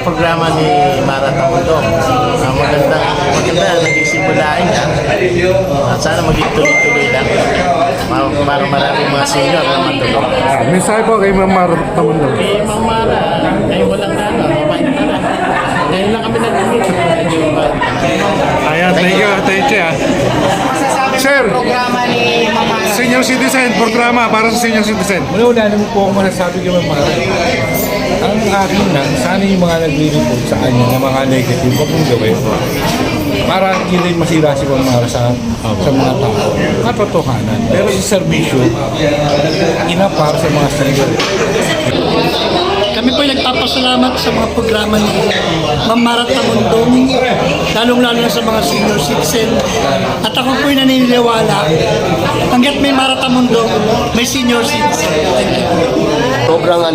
programa ni Mara Tamundong. Maganda naging simulain niya. At sana maging tuloy-tuloy lang. Para maraming mga senior na matulog. Mensahe po kay Ma'am Mara Tamundong. Kay Ma'am Mara, ngayon walang gana, mabait na lang. Ngayon lang kami nag-meet. Ayan, thank you. Sir, Programa ni Mama. senior citizen, programa para sa senior citizen. Wala naman po ako masasabi kay Ma'am Mara. Ang akin lang, sana yung mga nagre-report sa kanya ng mga negative, huwag mong gawin. Para hindi masira si Ma'am Mara sa mga tao. Katotohanan. Pero sa serbisyo, ina para sa mga senior. Kami po ay nagpapasalamat sa mga programa ni Ma'am Mara Tamundong, lalong-lalo na sa mga senior citizen. At ako po ay naniniwala, hanggat may Mara Tamundong, may senior citizen. Thank you. Sobrang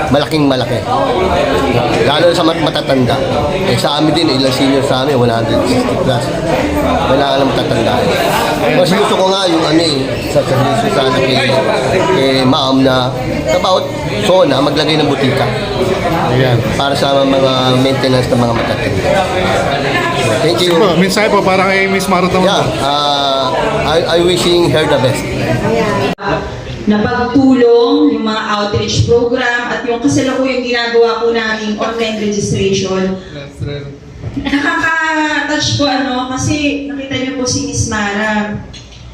malaking malaki. Lalo sa matatanda. Eh, sa amin din, ilang senior sa amin, 160 plus. Kailangan na matatanda. Mas gusto ko nga yung sa servisyo sana kay ma'am na about SONA, maglagay ng butika. Ayan. Para sa mga maintenance ng mga matatanda. Thank you. Mensahe po para kay Miss Mara Yeah, Tamundong. I wishing her the best. Na pagtulong, yung mga outreach program, at yung kasalukuyang ginagawa po namin online registration. Nakaka-touch po kasi nakita niyo po si Miss Mara.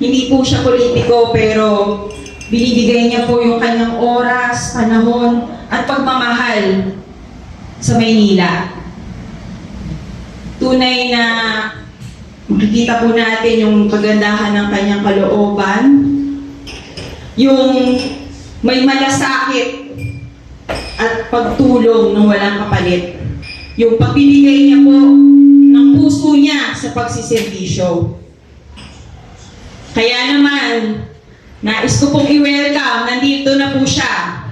Hindi po siya politiko pero binibigay niya po yung kanyang oras, panahon, at pagmamahal sa Maynila. Tunay na makikita po natin yung kagandahan ng kanyang kalooban, yung may malasakit at pagtulong ng walang kapalit. Yung pagbibigay niya po ng puso niya sa pagsiservisyo. Kaya naman, nais ko pong i-welcome, nandito na po siya,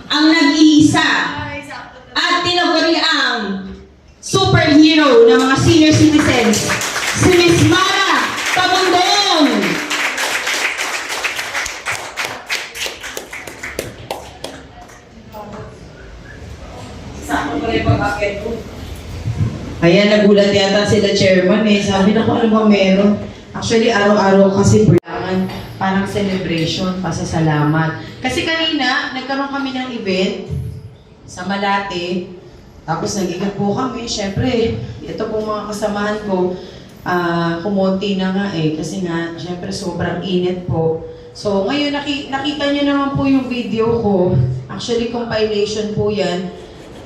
ang nag-iisa at tinaguriang superhero ng mga senior citizens, si Miss Mara Tamundong! Ayan, nagulat yata sila chairman Sabi na ko, ano ba meron? Actually, araw-araw kasi kailangan parang celebration, pasasalamat. Kasi kanina, nagkaroon kami ng event sa Malate. Tapos nag-igat po kami. Siyempre, ito pong mga kasamahan ko, kumonti na nga kasi nga, siyempre, sobrang init po. So, ngayon, nakita nyo naman po yung video ko. Actually, compilation po yan.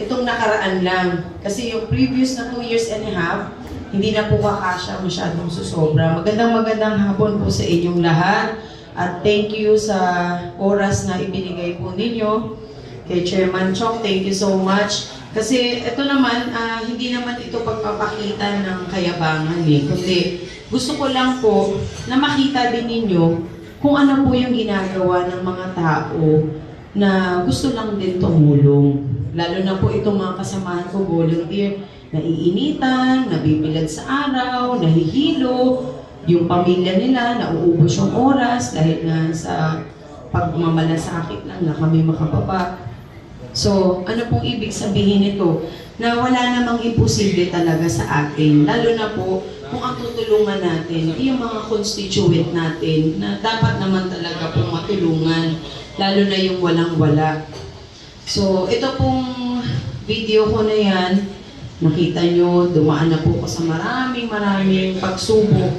Itong nakaraan lang. Kasi yung previous na 2 years and a half, hindi na po kakasya masyadong susobra. Magandang hapon po sa inyong lahat. At thank you sa oras na ibinigay po ninyo. Kay Chairman Chong, thank you so much. Kasi ito naman, hindi naman ito pagpapakita ng kayabangan kundi gusto ko lang po na makita din ninyo kung ano po yung ginagawa ng mga tao na gusto lang din tumulong. Lalo na po itong mga kasamahan ko, volunteer, naiinitan, nabibilad sa araw, nahihilo, yung pamilya nila, nauubos yung oras dahil nga sa pagmamalasakit lang na kami makababa. So, ano pong ibig sabihin nito? Na wala namang imposible talaga sa atin. Lalo na po kung ang tutulungan natin, yung mga constituent natin na dapat naman talaga pong matulungan, lalo na yung walang-wala. So, ito pong video ko na yan, nakita nyo, dumaan na po ko sa maraming pagsubok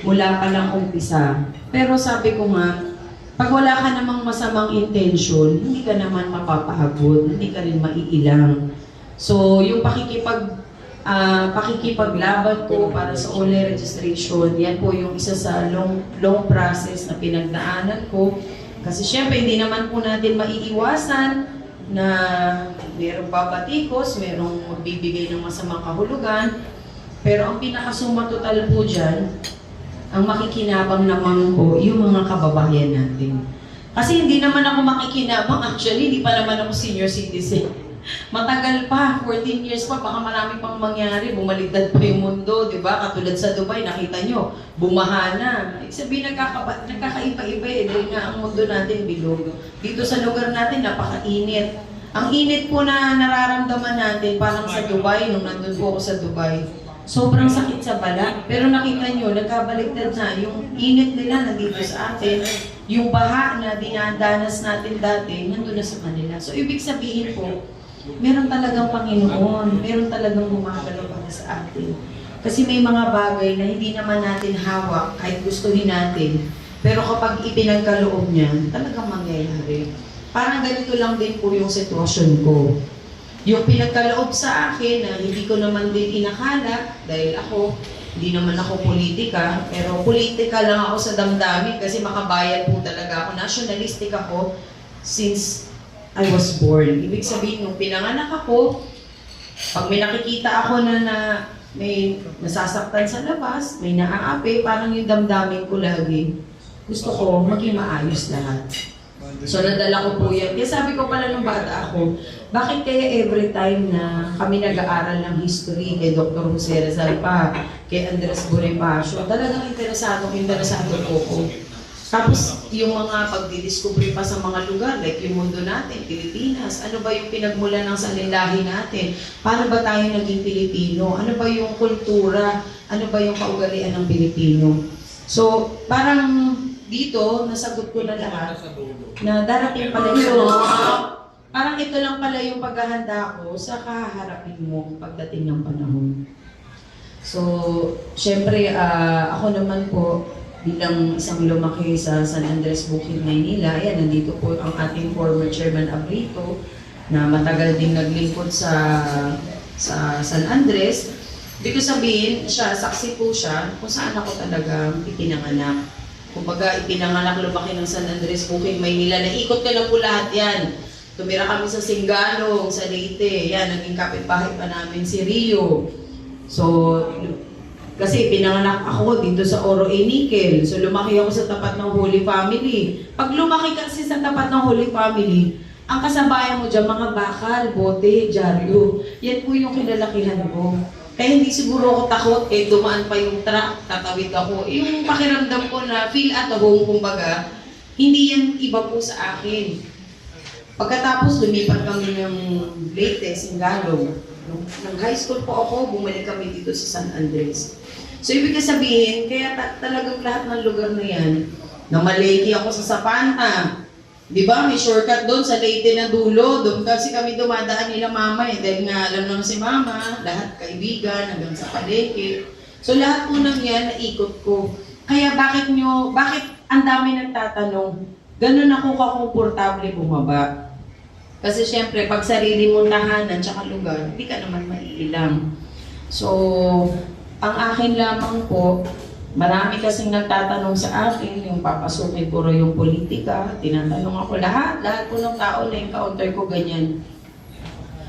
mula pa lang umpisa. Pero sabi ko nga, pag wala ka namang masamang intention, hindi ka naman mapapagod, hindi ka rin maiilang. So, yung pakikipaglaban ko para sa online registration, yan po yung isa sa long process na pinagdaanan ko. Kasi syempre, hindi naman po natin maiiwasan na merong babatikos, merong magbibigay ng masamang kahulugan. Pero ang pinakasuma total po dyan, ang makikinabang naman po, yung mga kababayan natin. Kasi hindi naman ako makikinabang, actually, hindi pa naman ako senior citizen. Matagal pa, 14 years pa, baka marami pang mangyari, bumaligtad pa yung mundo, di ba? Katulad sa Dubai, nakita nyo, bumaha na. Sabihin, nagkakaiba-iba dahil nga ang mundo natin bilog. Dito sa lugar natin, napakainit. Ang init po na nararamdaman natin, parang sa Dubai, nung nandun po ako sa Dubai, sobrang sakit sa balat. Pero nakita nyo, nagkabaliktad na. Yung init nila nandito sa atin, yung baha na dinadanas natin dati, nandun na sa kanila. So, ibig sabihin po, meron talagang Panginoon, meron talagang gumagalaw para sa atin. Kasi may mga bagay na hindi naman natin hawak kahit gustuhin natin. Pero kapag ipinagkaloob niya, talagang mangyayari. Parang ganito lang din po yung sitwasyon ko. Yung pinagkaloob sa akin na hindi ko naman din inakala dahil ako, hindi naman ako politika, pero politika lang ako sa damdamin kasi makabayan po talaga ako. Nationalistic ako since I was born. Ibig sabihin, nung pinanganak ako, pag may nakikita ako na may nasasaktan sa labas, may naaapi, parang yung damdamin ko lagi. Gusto ko maging maayos lahat. So nadala ko po yan. Kaya sabi ko pala nung bata ako, bakit kaya every time na kami nag-aaral ng history kay Dr. Jose Rizal pa, kay Andres Bonifacio, talagang interesado po ko. Tapos yung mga pagdidiscovery pa sa mga lugar, like yung mundo natin, Pilipinas, ano ba yung pinagmulan ng salinlahi natin? Paano ba tayo naging Pilipino? Ano ba yung kultura? Ano ba yung kaugalian ng Pilipino? So parang dito, nasagot ko na lahat na darating pala yun. Parang ito lang pala yung paghahanda ko sa kaharapin mo pagdating ng panahon. So, syempre, ako naman po, bilang isang lumaki sa San Andres, Bukid, Maynila, ayan, nandito po ang ating former Chairman Abrito, na matagal din naglingkod sa San Andres. Ibig ko sabihin, saksi po siya kung saan ako talaga ipinanganak. Kumbaga, ipinanganak lumaki ng San Andres, Bukid, Maynila. Naikot ko na po lahat yan. Tumira kami sa Singalong, sa Leyte. Yan, naging kapitbahay pa namin si Rio. So, kasi pinanganak ako dito sa Oro A. Nickel. So, lumaki ako sa tapat ng Holy Family. Pag lumaki kasi sa tapat ng Holy Family, ang kasabayan mo dyan, mga bakal, bote, dyaryo. Yan po yung kinalakihan ko. Kaya hindi siguro ako takot, dumaan pa yung truck, tatawid ako. Yung pakiramdam ko na feel at home, kumbaga, hindi yan iba po sa akin. Pagkatapos, lumipat kami ng Leyte, Singalong. Nang high school po ako, bumalik kami dito sa San Andres. So, ibig sabihin, kaya talagang lahat ng lugar na yan, namaleki ako sa Sapanta. Di ba? May shortcut doon sa Leyte na dulo. Doon kasi kami dumadaan nila mama eh. Dahil nga alam naman si mama, lahat kaibigan, hanggang sa palengke. So lahat po ng yan, naikot ko. Kaya bakit ang dami nagtatanong, ganun ako kakomportable bumaba. Kasi syempre, pag sarili mong tahanan tsaka lugar, hindi ka naman maiilang. So, ang akin lamang po, marami kasing nagtatanong sa akin, yung papasukin ko rin yung politika, tinatanong ako lahat po ng tao na encounter ko ganyan.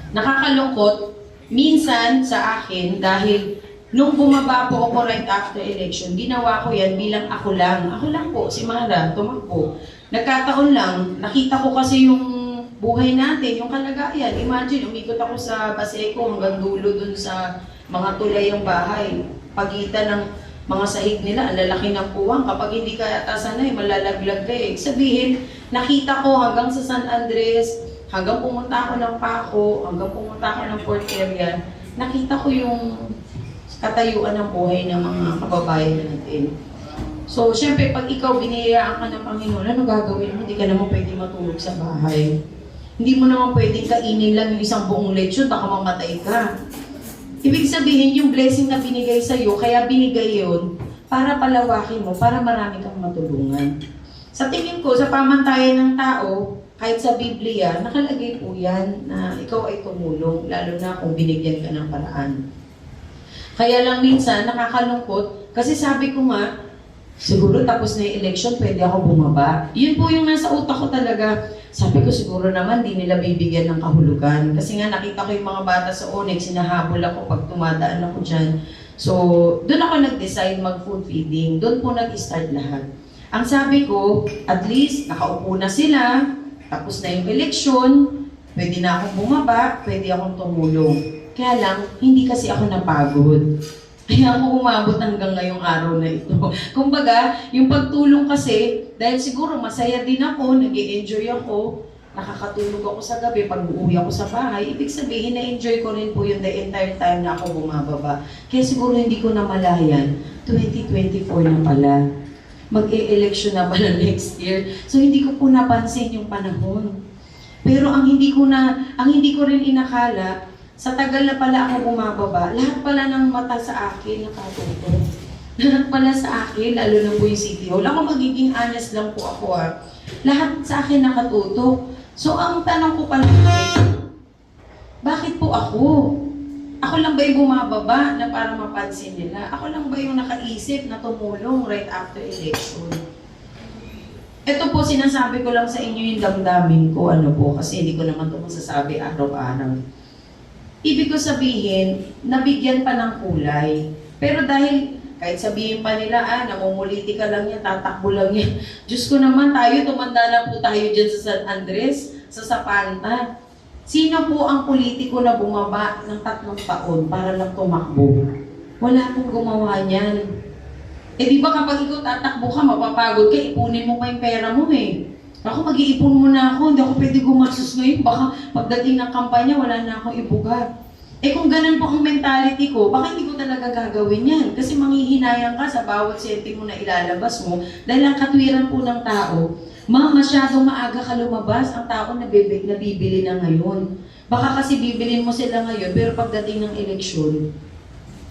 Nakakalungkot, minsan sa akin, dahil nung bumaba po ako right after election, ginawa ko yan bilang ako lang po, si Mara, tumakbo. Nagkataon lang, nakita ko kasi yung buhay natin, yung kalagayan. Imagine, umikot ako sa Paseco hanggang dulo dun sa mga tulay yung bahay. Pagitan ng mga sahig nila, ang lalaki ng puwang. Kapag hindi ka ata sanay, malalaglag ka eh. Sabihin, nakita ko hanggang sa San Andres, hanggang pumunta ako ng Paco, hanggang pumunta ako ng Port Area, nakita ko yung katayuan ng buhay ng mga kababayan natin. So, syempre, pag ikaw biniyayaan ka ng Panginoon, ano gagawin mo? Hindi ka naman pwede matulog sa bahay. Hindi mo naman pwedeng kainin lang yung isang buong lechon, baka mamatay ka. Ibig sabihin, yung blessing na binigay sa'yo, kaya binigay yun para palawakin mo, para marami kang matulungan. Sa tingin ko, sa pamantayan ng tao, kahit sa Biblia, nakalagay po yan na ikaw ay tumulong, lalo na kung binigyan ka ng paraan. Kaya lang minsan, nakakalungkot, kasi sabi ko nga, siguro tapos na yung election, pwede ako bumaba. Yun po yung nasa utak ko talaga. Sabi ko siguro naman, di nila bibigyan ng kahulugan. Kasi nga nakita ko yung mga bata sa Onyx, sinahabol ako pag tumadaan ako dyan. So, doon ako nag-decide mag-food feeding. Doon po nag-start lahat. Ang sabi ko, at least nakaupo na sila, tapos na yung election, pwede na akong bumaba, pwede akong tumulong. Kaya lang, hindi kasi ako napagod. Kaya ako umabot hanggang ngayong araw na ito. Kumbaga, yung pagtulong kasi, dahil siguro masaya din ako, nag-e-enjoy ako, nakakatulog ako sa gabi, pag uuwi ako sa bahay, ibig sabihin na-enjoy ko rin po yung the entire time na ako bumababa. Kaya siguro hindi ko namalayan, 2024 na pala. Mag-e-election na pala next year. So hindi ko po napansin yung panahon. Pero ang hindi ko rin inakala, sa tagal na pala ako bumababa, lahat pala ng mata sa akin nakatutok. Lahat pala sa akin, lalo na po yung City Hall. Ako magiging honest lang po ako Lahat sa akin nakatutok. So ang tanong ko pala, bakit po ako? Ako lang ba yung bumababa na para mapansin nila? Ako lang ba yung nakaisip na tumulong right after election? Ito po, sinasabi ko lang sa inyo yung damdamin ko, kasi hindi ko naman ito masasabi araw-araw. Ibig ko sabihin, nabigyan pa ng kulay. Pero dahil, kahit sabihin pa nila, namumuliti ka lang yan, tatakbo lang yan. Diyos ko naman, tumanda na po tayo dyan sa San Andres, sa Zapanta. Sino po ang politiko na bumaba ng 3 taon para lang tumakbo? Wala pong gumawa niyan. Di ba kapag ikaw tatakbo ka, mapapagod ka, ipunin mo pa yung pera mo Ako, mag-iipon muna ako, hindi ako pwede gumastos ngayon. Baka pagdating ng kampanya, wala na akong ibugat. Kung ganun po ang mentality ko, baka hindi ko talaga gagawin yan. Kasi manghihinayang ka sa bawat sentimo na ilalabas mo dahil ang katwiran po ng tao, masyadong maaga ka lumabas ang tao na bibili na ngayon. Baka kasi bibilin mo sila ngayon, pero pagdating ng eleksyon,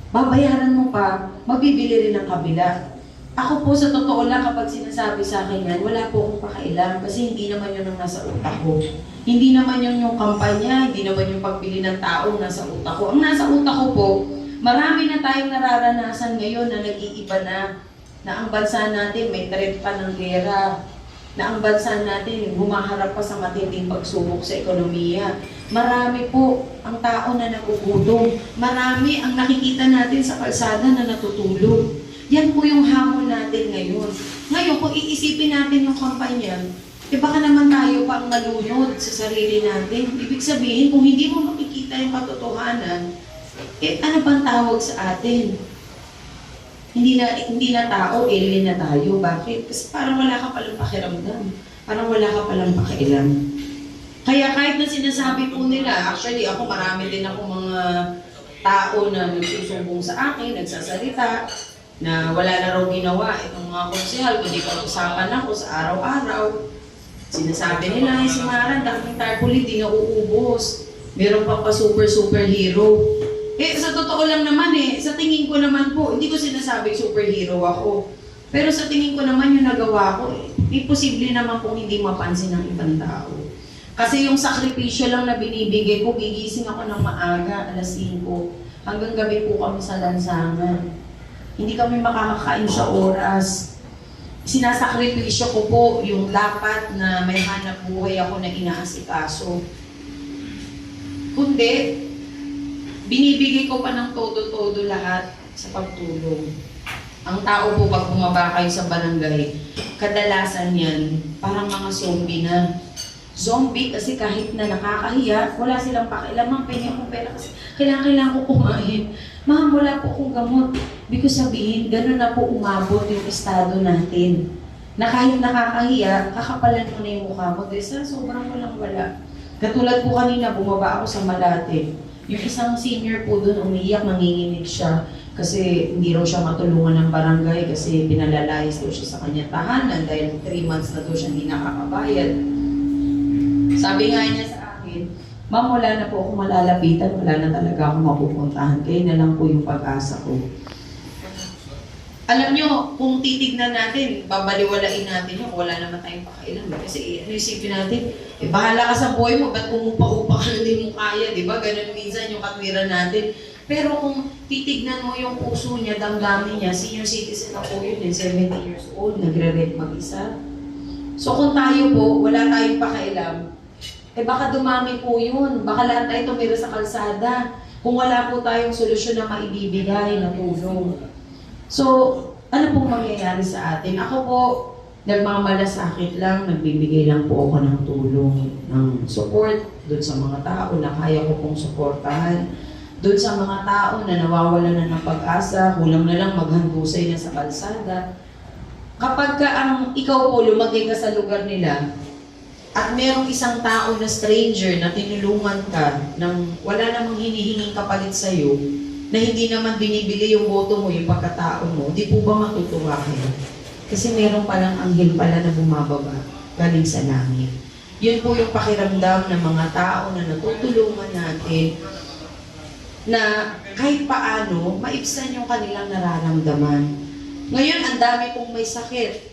babayaran mo pa, magbibili rin ng kabila. Ako po sa totoo lang kapag sinasabi sa akin yan, wala po akong pakailan kasi hindi naman yun ang nasa utak ko. Hindi naman yun yung kampanya, hindi naman yung pagbili ng tao nasa utak ko. Ang nasa utak ko po, marami na tayong nararanasan ngayon na nag-iiba na ang bansa natin may threat pa ng gera, na ang bansa natin humaharap pa sa matinding pagsubok sa ekonomiya. Marami po ang tao na nagugutom. Marami ang nakikita natin sa kalsada na natutulog. Yan po yung hamon natin ngayon. Ngayon, kung iisipin natin yung kampanya, baka naman tayo pa ang malunod sa sarili natin. Ibig sabihin, kung hindi mo makikita yung katotohanan, ano bang tawag sa atin? Hindi na tao, alien na tayo. Bakit? Kasi parang wala ka palang pakiramdam. Parang wala ka palang pakialam. Kaya kahit na sinasabi po nila, actually ako marami din ako mga tao na nagsusumbong sa akin, nagsasalita, na wala na raw ginawa itong mga konsehal, kundi pag-usapan ako sa araw-araw. Sinasabi nila, si Mara, daming tarpaulin, di na uubos. Meron pa superhero. Sa totoo lang naman sa tingin ko naman po, hindi ko sinasabi superhero ako. Pero sa tingin ko naman yung nagawa ko, imposible naman kung hindi mapansin ng ibang tao. Kasi yung sakripisyo lang na binibigay ko, gigising ako ng maaga, alas 5. Hanggang gabi po kami sa lansangan. Hindi kami makakakain sa oras. Sinasakripisyo ko po yung dapat na may hanap buhay ako na inaasikaso. Kundi, binibigay ko pa ng todo-todo lahat sa pagtulong. Ang tao po pag bumaba kayo sa barangay, kadalasan yan, parang mga zombie na. Zombie kasi kahit na nakakahiya, wala silang pakialam, pengi akong pera kasi kailangan ko kumain. Ma'am, wala po akong gamot. Ibig ko sabihin, gano'n na po umabot yung estado natin. Na kahit nakakahiya, kakapalan mo na yung mukha mo. Dahil sobrang walang-wala. Katulad po kanina, bumaba ako sa Malate. Yung isang senior po doon, umiiyak, nanginginig siya. Kasi hindi raw siya matulungan ng barangay kasi pinalalayas daw siya sa kanya tahanan dahil 3 months na daw siya hindi nakakabayad. Sabi nga niya sa akin, Ma'am, wala na po akong malalapitan, wala na talaga akong mapupuntahan. Kayo na lang po yung pag-asa ko. Alam nyo, kung titignan natin, babaliwalain natin yun, wala naman tayong pakailan. Kasi isipin natin, bahala ka sa buhay mo, ba't umupa-upa ka na din mo kaya, di ba? Ganun minsan yung katwiran natin. Pero kung titignan mo yung puso niya, damdamin niya, senior citizen na po yun, 70 years old, nagre-rent mag-isa. So kung tayo po, wala tayong pakailam, baka dumami po yun. Baka lahat tayo tumira sa kalsada. Kung wala po tayong solusyon na maibibigay na tulong. So, ano pong mangyayari sa atin? Ako po, nagmamalasakit lang, nagbibigay lang po ako ng tulong, ng support doon sa mga tao na kaya ko pong suportahan. Doon sa mga tao na nawawala na ng pag-asa, kulang na lang maghandusay na sa kalsada. Kapag ikaw po lumagay ka sa lugar nila, at merong isang tao na stranger na tinulungan ka nang wala namang hinihinging kapalit sa'yo, na hindi naman binibili yung boto mo, yung pagkatao mo, di po ba matutuwa kayo? Kasi meron palang anghel pala na bumababa galing sa langit. Yun po yung pakiramdam ng mga tao na natutulungan natin na kahit paano, maibsan yung kanilang nararamdaman. Ngayon, ang dami pong may sakit.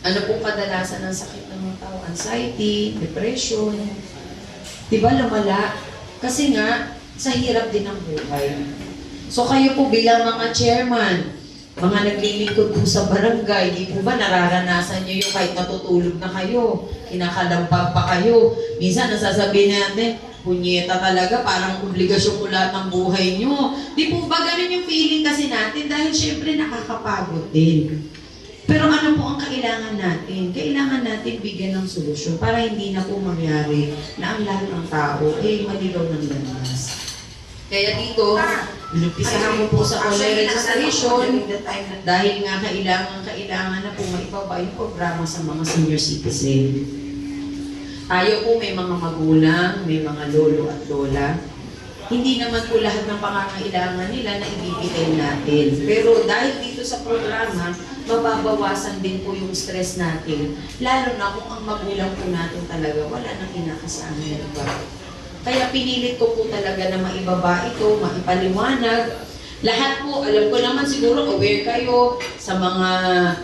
Ano pong kadalasan ng sakit ng mga tao? Anxiety, depression. Diba lumala? Kasi nga, sa hirap din ng buhay. So kayo po bilang mga chairman, mga naglilingkod po sa barangay, di po ba nararanasan nyo yung kahit natutulog na kayo, kinakalampag pa kayo. Minsan nasasabihin natin, punyeta talaga, parang obligasyon ko lahat ng buhay nyo. Di po ba ganun yung feeling kasi natin dahil syempre nakakapagod din. Pero ano po ang kailangan natin? Kailangan natin bigyan ng solusyon para hindi na po mangyari na ang lahat ng tao ay maligaw ng landas. Kaya dito, inumpisahan mo po sa online registration dahil nga kailangan na po maibaba yung programa sa mga senior citizen. Tayo po may mga magulang, may mga lolo at lola. Hindi naman po lahat ng pangangailangan nila na ibibigay natin. Pero dahil dito sa programa, mababawasan din po yung stress natin. Lalo na kung ang magulang po natin talaga wala nang inaasahan na iba. Kaya pinilit ko po talaga na maibaba ito, maipaliwanag. Lahat po, alam ko naman siguro aware kayo sa mga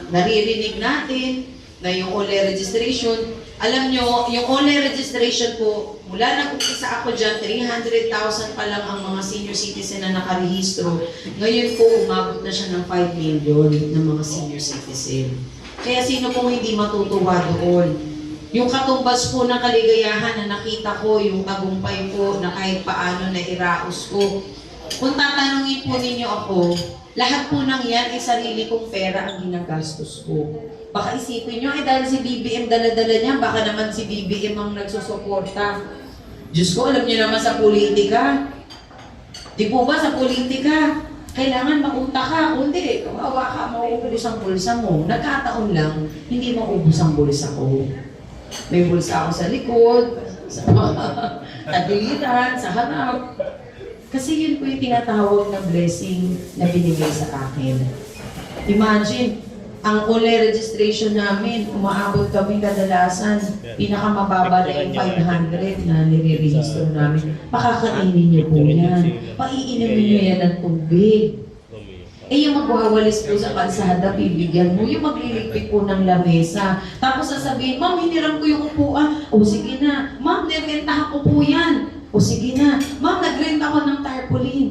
naririnig natin na yung online registration. Alam nyo, yung online registration po, mula nag-umpisa ako dyan, 300,000 pa lang ang mga senior citizen na nakarehistro. Ngayon po, umabot na siya ng 5 million ng mga senior citizen. Kaya sino pong hindi matutuwa doon? Yung katumbas po ng kaligayahan na nakita ko, yung tagumpay po na kahit paano na iraos ko. Kung tatanungin po ninyo ako, lahat po ng yan ay sarili kong pera ang ginagastos ko. Baka isipin nyo, dahil si BBM dala-dala niya, baka naman si BBM ang nagsusuporta. Diyos ko, alam niyo naman sa politika. Di po ba sa politika, kailangan makunta ka. Kundi, kawawa ka, mauubos ang bulsa mo. Nagkataon lang, hindi maubos ang bulsa ko. May bulsa ako sa likod, sa tagiliran, sa harap. Kasi yun po yung tinatawag na blessing na binigay sa akin. Imagine, ang online registration namin, umaabot kami kadalasan, pinakamababa na yung 500 na nire-register namin. Pakakainin niyo po yan. Paiinumin niyo yan ng tubig. Eh yung magwawalis po sa kalsada, bibigyan mo. Yung magliligpit po ng lamesa. Tapos sasabihin, Ma'am, hiniram ko yung upuan. O sige na. Ma'am, nirentahan ko po yan. O sige na. Ma'am, nagrenta ako ng tarpaulin.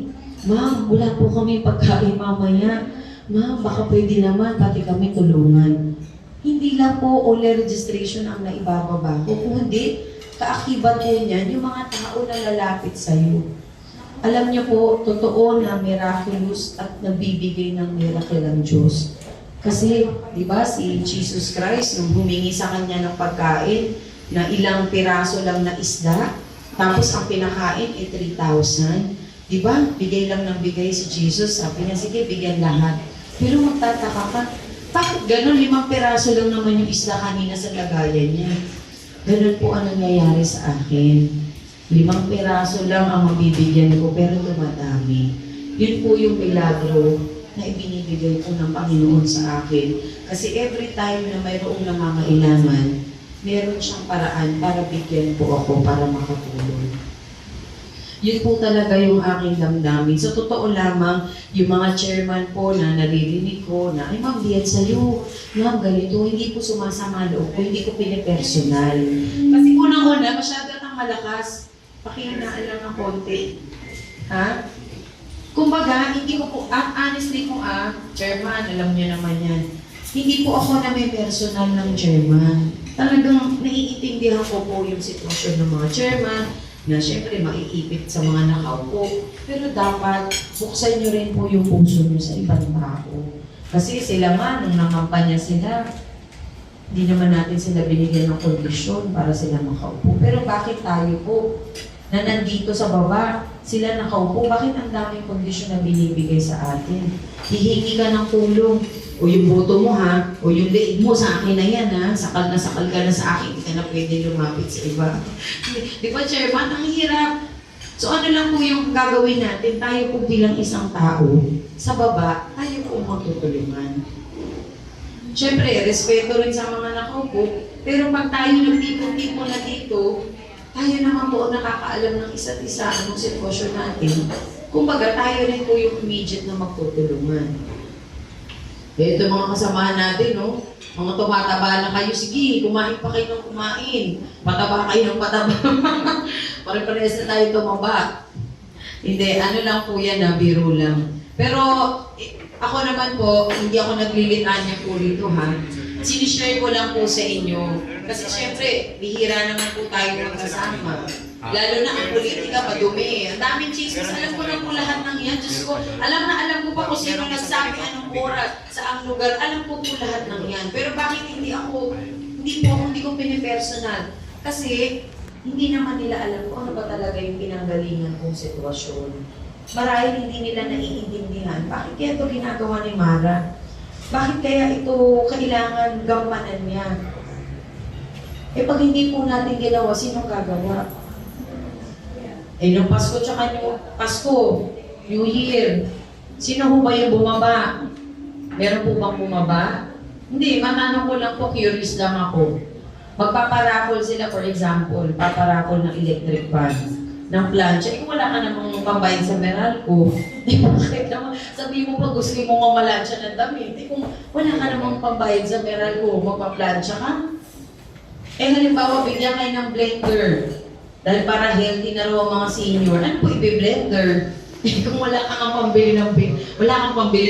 Ma'am, wala po kami pagkain mamaya. Ma'am, baka pwede naman, pati kami tulungan. Hindi lang po online registration ang naibababa ko. Kundi, kaakibat po niyan yung mga tao na lalapit sa'yo. Alam niyo po, totoo na miraculous at nabibigay ng miracle ang Diyos. Kasi, di ba, si Jesus Christ, nung humingi sa kanya ng pagkain, na ilang piraso lang na isda, tapos ang pinakain ay 3,000. Di ba? Bigay lang ng bigay si Jesus. Sabi niya, sige, bigyan lahat. Pero magtataka ka, bakit ganun? 5 piraso lang naman yung isda kanina sa lagayan niya. Ganun po ang nangyayari sa akin. 5 piraso lang ang mabibigyan ko, pero dumadami. Yun po yung milagro na ibinibigay po ng Panginoon sa akin. Kasi every time na mayroong nangangailangan, meron siyang paraan para bigyan po ako para makatulong. Yun po talaga yung aking damdamin. So, totoo lamang, yung mga chairman po na naririnig ko na, ay ma'am, diyan sa'yo. Ma'am, ganito, hindi po sumasama loob ko, hindi ko pinipersonal. Kasi unang-una, masyado nang malakas. Pakihinaan lang ng konti. Ha? Kumbaga, hindi ko po, honestly po chairman, alam niyo naman yan. Hindi po ako na may personal ng chairman. Talagang naiintindihan ko po yung sitwasyon ng mga chairman, na syempre maiipit sa mga nakaupo. Pero dapat, buksan niyo rin po yung puso niyo sa ibang tao. Kasi sila nga, nung nangampanya sila, hindi naman natin sila binigyan ng kondisyon para sila makaupo. Pero bakit tayo po? na nandito sa baba, sila nakaupo, bakit ang daming kondisyon na binibigay sa atin? Hihingi ka ng tulong, o yung buto mo ha, o yung leeg mo sa akin na yan ha, sakal ka na sa akin, hindi ka na pwede lumapit sa iba. Di ba, Chairman, ang hirap. So ano lang po yung gagawin natin, tayo po bilang isang tao, sa baba, tayo po magtutulungan. Siyempre, respeto rin sa mga nakaupo, pero pag tayo nagtipon-tipon na dito, tayo naman po nakakaalam ng isa't isa anong sitwasyon natin. Kumbaga, tayo rin po yung immediate na magtutulungan. Ito mga kasamahan natin, no? Mga tumataba na kayo, sige, kumain pa kayo ng kumain. Pataba kayo ng pataba. Pare-parehas na tayo tumaba. Hindi, ano lang po yan, biro lang. Pero, ako naman po, hindi ako naglilitanya po rito, ha? Sinishare ko lang po sa inyo. Kasi syempre, bihira naman po tayo magkasama. Lalo na ang politika, madumi. Ang daming chismis, alam ko na po lahat ng yan. Diyos ko, alam ko pa kung sino nagsabi, anong oras, saang lugar, alam ko po lahat ng yan. Pero bakit hindi ko pinipersonal? Kasi, hindi naman nila alam kung ano ba talaga yung pinanggalingan kong sitwasyon. Marahil hindi nila naiintindihan. Bakit kaya ito ginagawa ni Mara? Bakit kaya ito kailangan gampanan niya? Eh pag hindi po natin ginawa, sino gagawa? Eh nung Pasko tsaka yung Pasko, New Year, sino ho ba yung bumaba? Meron po bang bumaba? Hindi, matanong ko lang po, curious lang ako. Magpaparapol sila, for example, paparapol ng electric fan, ng plancha. Eh wala ka namang pambayad sa Meralco. Eh bakit naman, sabi mo pa gusto mo nga malansya ng damit. Eh kung wala ka namang pambayad sa Meralco, magpa-plancha ka? Eh halimbawa, bigyan kayo ng blender. Dahil para healthy na raw ang mga senior, ano po i-blender? Eh kung wala kang pambili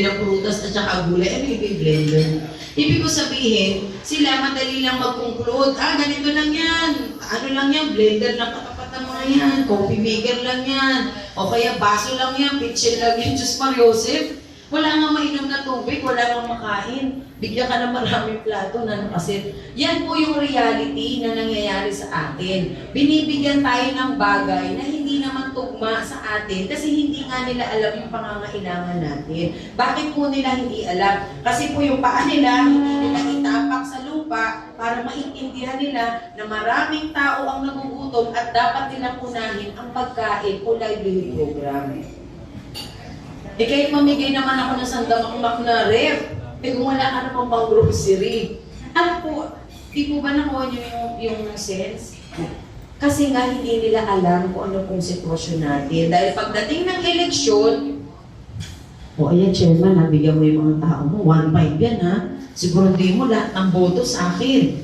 ng prutas at saka gulay, ano i-blender? Ibig ko sabihin, sila madali lang mag-conclude, ganito lang yan. Ano lang yan, blender lang katapat ng mga yan, coffee maker lang yan, o kaya baso lang yan, pitchin lang yan, Diyos Mariosep. Wala nga mainom na tubig, wala nga makain. Bigyan ka ng maraming plato na nakasit. Yan po yung reality na nangyayari sa atin. Binibigyan tayo ng bagay na hindi naman tugma sa atin kasi hindi nga nila alam yung pangangailangan natin. Bakit po nila hindi alam? Kasi po yung paa nila, hindi nila itapak sa lupa para maintindihan nila na maraming tao ang nagugutom at dapat nilang unahin ang pagkain o livelihood program. Eh kahit mamigay naman ako ng sandamakmak na ref, eh kung wala ka naman pang grocery. Ano po, di po ba nakuha niyo yung sense? Kasi nga hindi nila alam kung ano pong sitwasyon natin. Dahil pagdating ng eleksyon, ayan chairman, bigyan mo yung mga tao mo, 1.5 yan ha. Siguro di mo lahat ng boto sa akin.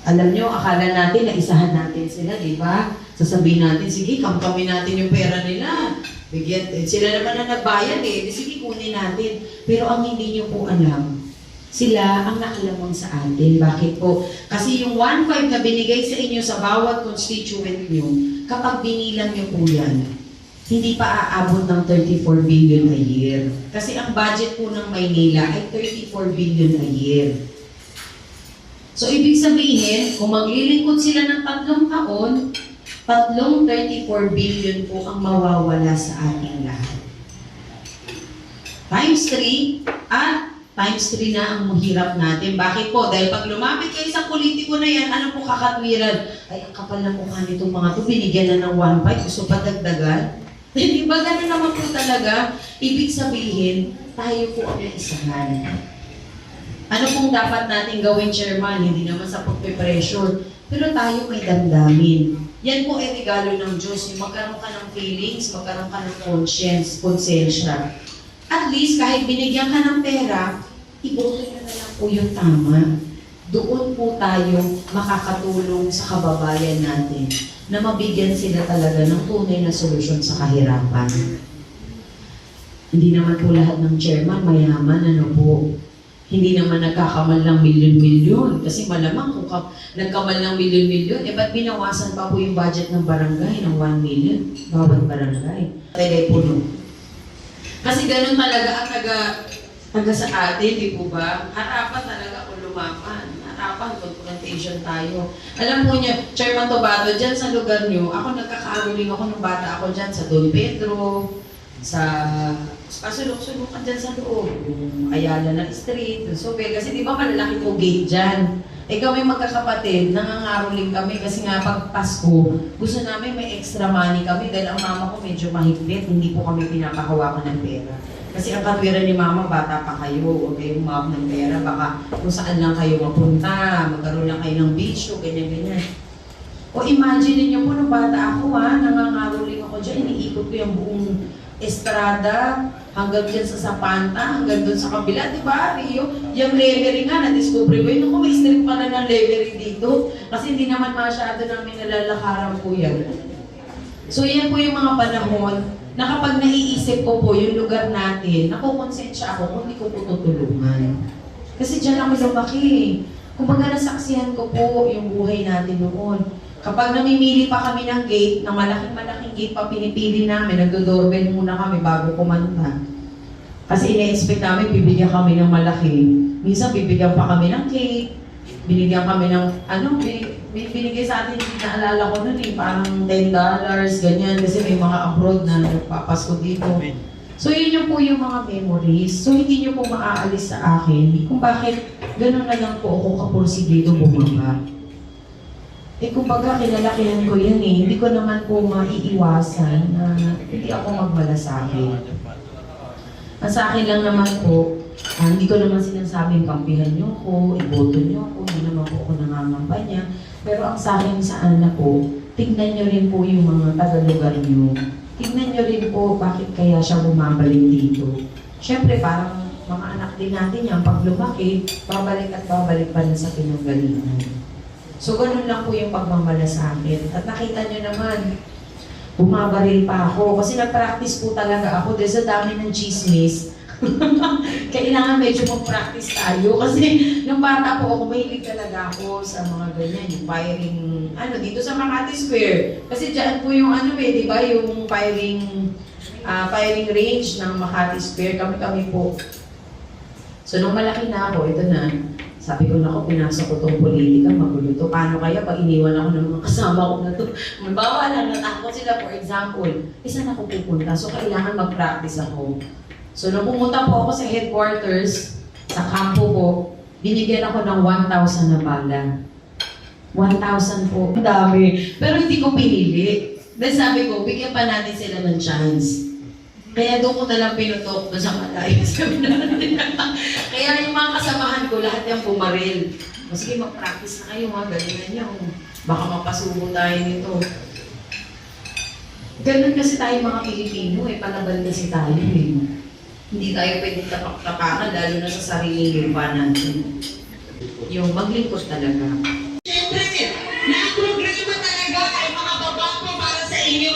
Alam nyo, akala natin na isahan natin sila, di ba? Sasabihin natin, sige, kami natin yung pera nila. Bigyan, sila naman na nagbayad di sige, kunin natin. Pero ang hindi nyo po alam, sila ang nakalamang sa atin. Bakit po? Kasi yung 1.5 na binigay sa inyo sa bawat constituent nyo, kapag binilang nyo po yan, hindi pa aabot ng 34 billion a year. Kasi ang budget po ng Maynila ay 34 billion a year. So, ibig sabihin, kung maglilingkod sila ng 3 taon, 34 billion po ang mawawala sa ating lahat. Times 3 at times 3 na ang mahirap natin. Bakit po? Dahil pag lumapit kayo sa politiko na yan, ano po kakatwiran? Ay, ang kapal na mukha nitong mga to, binigyan na ng 1.5, gusto pa dagdagan? Di ba ganun naman po talaga? Ibig sabihin, tayo po ang naisahan. Ano pong dapat natin gawin, Chairman? Hindi naman sa pagpe-pressure, pero tayo may damdamin. Yan po ay regalo ng Diyos. Yung magkaroon ka ng feelings, magkaroon ka ng konsensya. At least, kahit binigyan ka ng pera, iboto nyo na lang po yung tama. Doon po tayo makakatulong sa kababayan natin na mabigyan sila talaga ng tunay na solusyon sa kahirapan. Hindi naman po lahat ng chairman mayaman, ano po. Hindi naman nagkakamal ng milyon-milyon. Kasi malamang kung nagkamal ng milyon-milyon, ba't binawasan pa po yung budget ng barangay ng 1 million? Bawat barangay. Telepono. Kasi ganun talaga ang taga sa atin, di po ba? Harapan talaga kung lumapan. Harapan kung transportation tayo. Alam po niyo, Chairman Tobato, dyan sa lugar niyo, ako nagkakaaruling ako nung bata ako dyan sa Don Pedro, sa pasulok-sulukan dyan sa loob, yung Ayala na Street, yung Sobel, kasi di ba malalaki po gate dyan. Eh kami magkakapatid, nangangaruling kami kasi nga pag Pasko, gusto namin may extra money kami dahil ang mama ko medyo mahigpit, hindi po kami pinapakawakan ng pera. Kasi ang katwiran ni mama, bata pa kayo, huwag kayong umawak ng pera, baka kung saan lang kayo mapunta, magkaroon lang kayo ng bisyo, ganyan-ganyan. O imagine niyo po, nung bata ako nangangaruling ako dyan, iniikot ko yung buong Estrada, hanggang dyan sa Zapanta, hanggang doon sa kabila, di ba, Rio? Yung levery nga, na-discover ko yun. Ako, may strip pala ng levery dito. Kasi hindi naman masyado namin nalalakaran po yan. So, yan po yung mga panahon na kapag naiisip ko po yung lugar natin, nakukonsensya ako kung hindi ko po tutulungan. Kasi dyan ako lumaki. Kumbaga, nasaksihan ko po yung buhay natin noon. Kapag namimili pa kami ng gate, ng malaking-malaking gate pa pinipili namin, nagdo-doorbell muna kami bago kumanta. Kasi ina-expect namin, bibigyan kami ng malaki. Minsan, bibigyan pa kami ng cake, binigyan kami ng, binigay sa atin, naalala ko nun parang $10, ganyan, kasi may mga abroad na nagpapasko dito. So, yun yung po yung mga memories. So, hindi nyo po maaalis sa akin kung bakit ganun na lang po ako kapursigido bumaba. Eh, kumbaga, kinalakihan ko yan eh. Hindi ko naman po maiiwasan na hindi ako magmalasakit. Ang sa akin lang naman po, hindi ko naman sinasabing kampihan nyo ko, iboto nyo ko, hindi naman po ako nangangampanya. Pero ang sa akin saan na po, tignan nyo rin po yung mga taga-lugar nyo. Tignan nyo rin po bakit kaya siya bumabalik dito. Siyempre, parang mga anak din natin yan, pag lumaki, babalik at babalik pa rin sa pinanggalingan. So, ganun lang po yung pagmamalasakit. At nakita nyo naman, bumabaril pa ako. Kasi nag-practice po talaga ako dahil sa dami ng chismis. Kailangan medyo mag-practice tayo. Kasi nung bata po ako, mahilig talaga ako sa mga ganyan. Yung firing, dito sa Makati Square. Kasi dyan po yung di ba? Yung firing range ng Makati Square. Kami po. So, nung malaki na ako, ito na. Sabi ko na pinasok ko itong politika, magulo to. Paano kaya pag iniwan ako ng mga kasama ko na to? Mabawa lang, natakot sila, for example, saan ako pupunta? So, kailangan mag-practice ako. So, nung pumunta po ako sa headquarters, sa kampo ko, binigyan ako ng 1,000 na bala. 1,000 po. Ang dami. Pero hindi ko pinili. Dahil sabi ko, bigyan pa natin sila ng chance. Kaya doon ko nalang pinutok doon sa malayo. Kaya yung mga kasamahan ko, lahat yung pumaril. Sige, mag-practice na kayo, galingan nyo. Baka mapasubo tayo nito. Ganun kasi tayo mga Pilipino, palaban kasi tayo Hindi tayo pwedeng tapak-tapakan, lalo na sa sariling lupa natin. Yung maglingkod talaga. Siyempre, na-programa talaga ay mga babae para sa inyo.